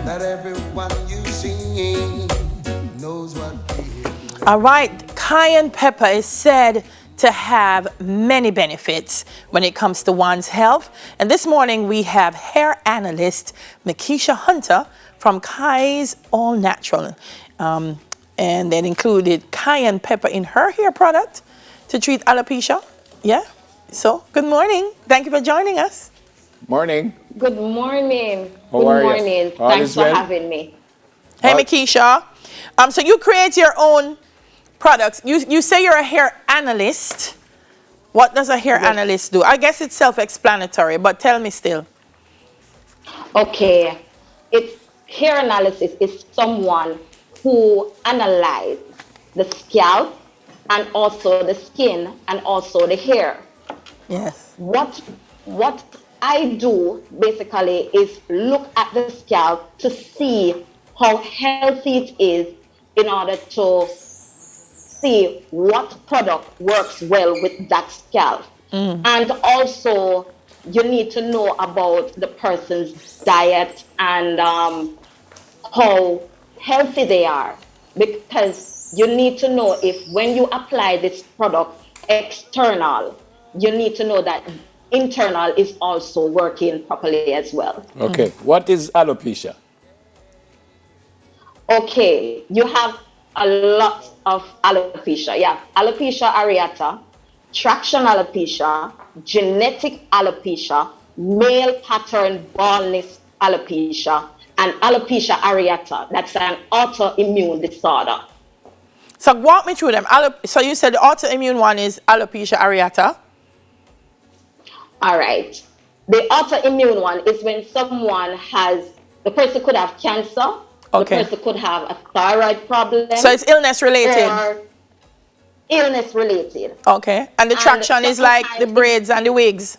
that everyone you see knows what we do. All right, cayenne pepper is said to have many benefits when it comes to one's health. And this morning we have hair analyst Makisha Hunter from Kai's All Natural. And that included cayenne pepper in her hair product to treat alopecia. Yeah. So, good morning. Thank you for joining us. Morning. Good morning. How are you? Good morning. All Thanks is for well? having me. Hey, All- Makisha. So you create your own products. You say you're a hair analyst. What does a hair analyst do? I guess it's self-explanatory, but tell me still. Okay. It's hair analysis is someone who analyze the scalp and also the skin and also the hair. Yes. What I do basically is look at the scalp to see how healthy it is in order to see what product works well with that scalp. And also, you need to know about the person's diet and how healthy they are. Because you need to know if when you apply this product external, you need to know that internal is also working properly as well. Okay. What is alopecia? Okay, you have a lot of alopecia. Yeah, alopecia areata, traction alopecia, genetic alopecia, male pattern baldness alopecia, and alopecia areata. That's an autoimmune disorder. So walk me through them. So you said the autoimmune one is alopecia areata. All right. The autoimmune one is when someone has, the person could have cancer, Okay. the person could have a thyroid problem, So it's illness related. or illness related. Okay. And the traction is like the sometimes braids and the wigs.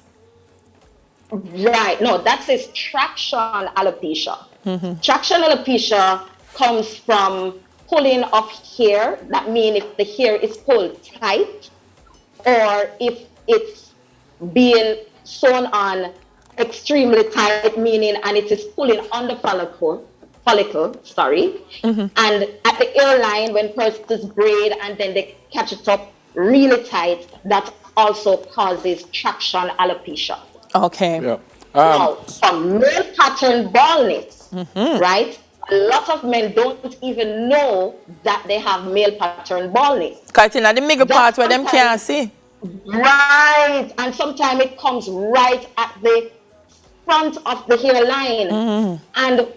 Right. No, that says traction alopecia. Traction alopecia comes from pulling of hair. That means if the hair is pulled tight or if it's being sewn on extremely tight, meaning and it is pulling on the follicle, sorry. And at the hairline when persons braid and then they catch it up really tight, that also causes traction alopecia. Okay. Yeah. Now, for male pattern baldness, right? A lot of men don't even know that they have male pattern baldness. Because in the middle part where them can't sometimes- see. Right. And sometimes it comes right at the front of the hairline. And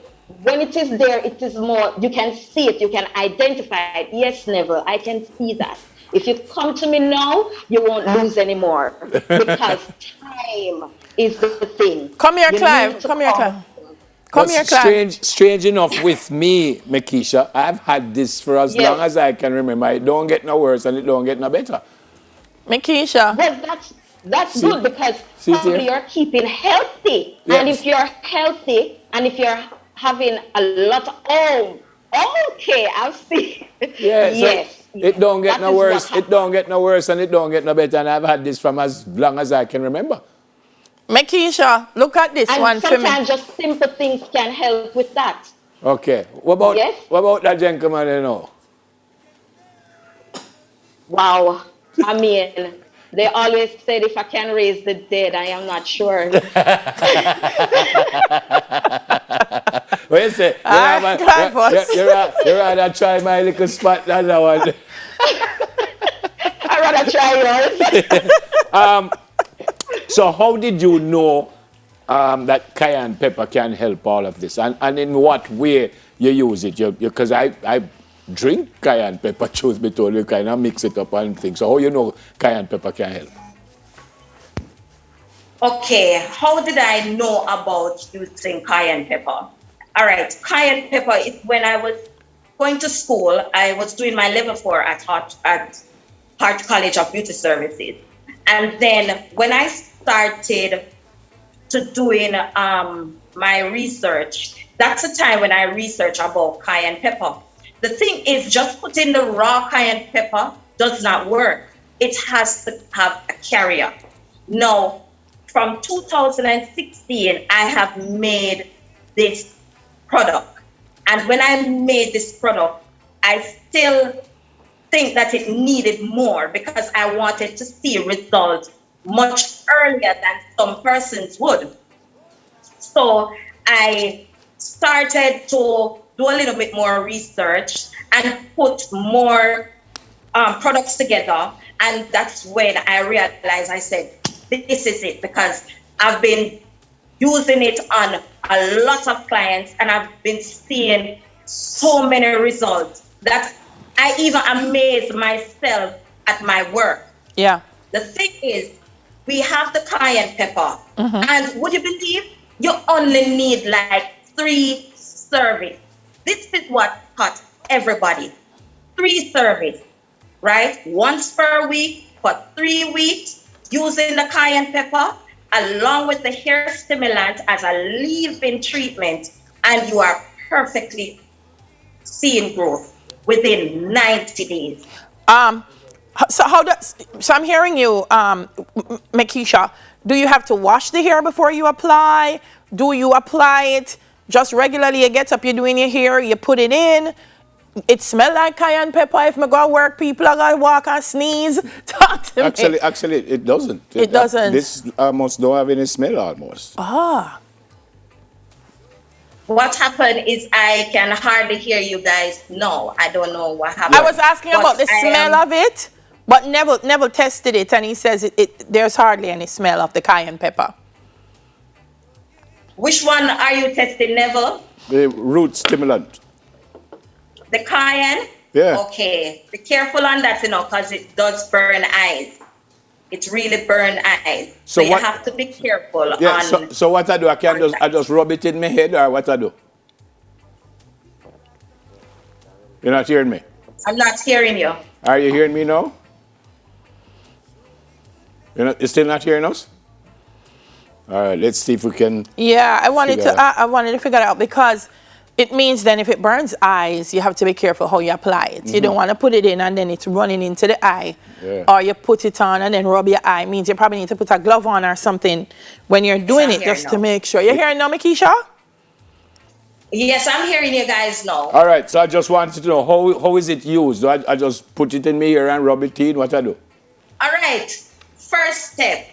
when it is there, it is more, you can see it, you can identify it. Yes, Neville, I can see that. If you come to me now, you won't lose anymore because time is the thing. Come here, You Clive. need to Come here, come. Clive. Come here, Clive. Strange enough with me, Makisha, I've had this for as Yes. long as I can remember. It don't get no worse and it don't get no better. Makisha. Well, that's See- good because see it probably here? you're keeping healthy. Yes. And if you're healthy and if you're having a lot of, okay, I'll see. Yeah, so Yes. it don't get That no is what worse. It happens. don't get no worse and it don't get no better. And I've had this from as long as I can remember. Makisha, look at this And one for me. sometimes just simple things can help with that. Okay. What Yes. about that gentleman you know? Wow. I mean, they always said if I can raise the dead, I am not sure. What you say? You rather try my little spot than that one. I'd rather try yours. So how did you know that cayenne pepper can help all of this? And in what way you use it? Because I drink cayenne pepper, truth be told, you kind of mix it up and things. So how you know cayenne pepper can help? Okay, how did I know about using cayenne pepper? All right, cayenne pepper is when I was going to school, I was doing my level 4 at Hart College of Beauty Services. And then when I started to doing my research, that's the time when I researched about cayenne pepper. The thing is, just putting the raw cayenne pepper does not work. It has to have a carrier. Now, from 2016, I have made this product. And when I made this product, I still think that it needed more because I wanted to see results much earlier than some persons would. So I started to do a little bit more research and put more products together. And that's when I realized, I said, this is it, because I've been using it on a lot of clients and I've been seeing so many results that I even amaze myself at my work. Yeah. The thing is, we have the cayenne pepper, and would you believe you only need like 3 servings? This is what cut everybody. 3 servings, right? Once per week for 3 weeks, using the cayenne pepper along with the hair stimulant as a leave-in treatment, and you are perfectly seeing growth within 90 days. So I'm hearing you, Makisha. Do you have to wash the hair before you apply? Do you apply it just regularly? You get up, you're doing your hair, you put it in. It smell like cayenne pepper. If I go work, people are gonna walk and sneeze. Talk to me. Actually, it doesn't. It doesn't. This almost don't have any smell almost. Ah. What happened is I can hardly hear you guys. No, I don't know what happened. I was asking about the smell of it, but Neville tested it, and he says there's hardly any smell of the cayenne pepper. Which one are you testing, Neville? The root stimulant. The cayenne? Yeah. Okay. Be careful on that, because it does burn eyes. It really burn eyes. So you have to be careful. Yeah. So what I do? I just rub it in my head, or what I do? You're not hearing me? I'm not hearing you. Are you hearing me now? You're still not hearing us? All right. Let's see if we can. Yeah, I wanted to figure it out, because it means then if it burns eyes, you have to be careful how you apply it. You don't want to put it in and then it's running into the eye. Yeah. Or you put it on and then rub your eye. It means you probably need to put a glove on or something when you're doing it, just to make sure. You're hearing now, Makisha? Yes, I'm hearing you guys now. All right. So I just wanted to know, how is it used? Do I just put it in my ear and rub it in? What I do? All right. First step,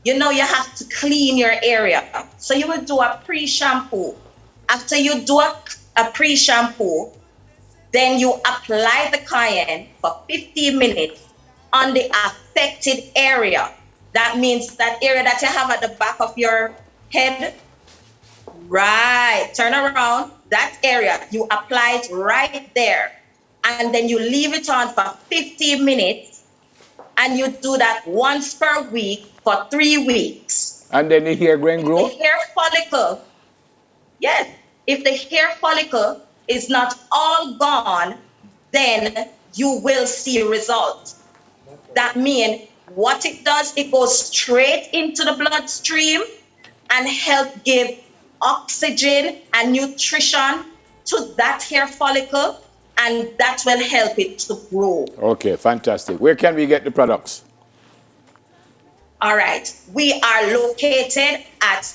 you have to clean your area. So you will do a pre-shampoo. After you do a pre-shampoo, then you apply the cayenne for 15 minutes on the affected area. That means that area that you have at the back of your head. Right. Turn around. That area, you apply it right there. And then you leave it on for 15 minutes. And you do that once per week for 3 weeks. And then the hair grain grow? The hair follicle. Yes, if the hair follicle is not all gone, then you will see results. That means what it does, it goes straight into the bloodstream and help give oxygen and nutrition to that hair follicle, and that will help it to grow. Okay, fantastic. Where can we get the products? All right, we are located at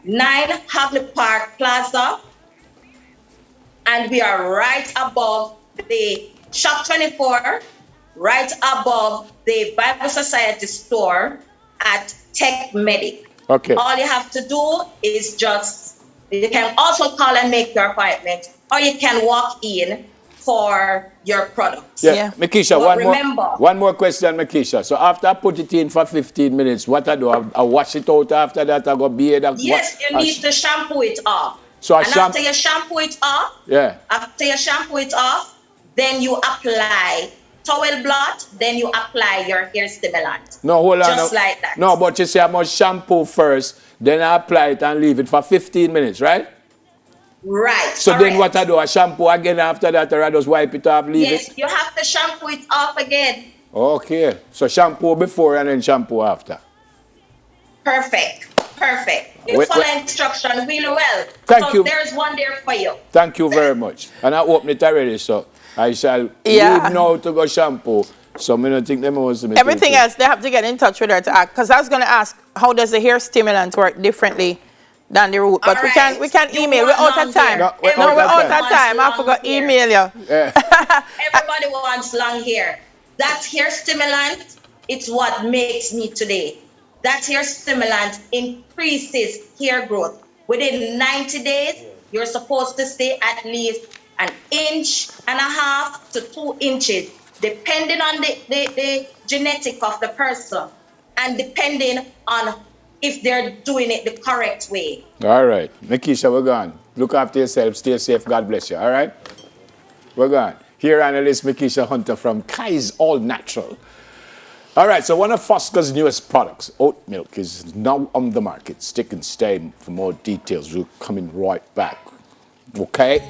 9 Hagley Park Plaza, and we are right above the Shop 24, right above the Bible Society store at Tech Medic. Okay. All you have to do is you can also call and make your appointment, or you can walk in for your products. Yeah. Makisha, But one more question, Makisha. So after I put it in for 15 minutes, what I do? I wash it out after that, I go bathe. Yes, you need to shampoo it off. So after you shampoo it off, then you apply towel blot, then you apply your hair stimulant. No, hold on. Just like that. No, but you say I must shampoo first, then I apply it and leave it for 15 minutes, right? Right. So then what I do? I shampoo again after that, or I just wipe it off, leave it? Yes, you have to shampoo it off again. Okay. So shampoo before and then shampoo after. Perfect. You follow instruction really well. Thank you. There's one there for you. Thank you very much. And I open it already, so I shall leave now to go shampoo. So I don't think them was Everything else, they have to get in touch with her to ask. Because I was going to ask, how does the hair stimulant work differently than the root. But All we right. can You email. We're want out of long time. hair. No, we're out of We're out of time. I forgot Long hair. email you. Everybody wants long hair. That hair stimulant, it's what makes me today. That hair stimulant increases hair growth. Within 90 days, you're supposed to stay at least 1.5 to 2 inches, depending on the genetic of the person and depending on if they're doing it the correct way. All right. Makisha, we're gone. Look after yourself. Stay safe. God bless you. All right? We're gone. Here, analyst Makisha Hunter from Is All Natural. All right, so one of Fosca's newest products, oat milk, is now on the market. Stick and stay for more details. We're coming right back. Okay?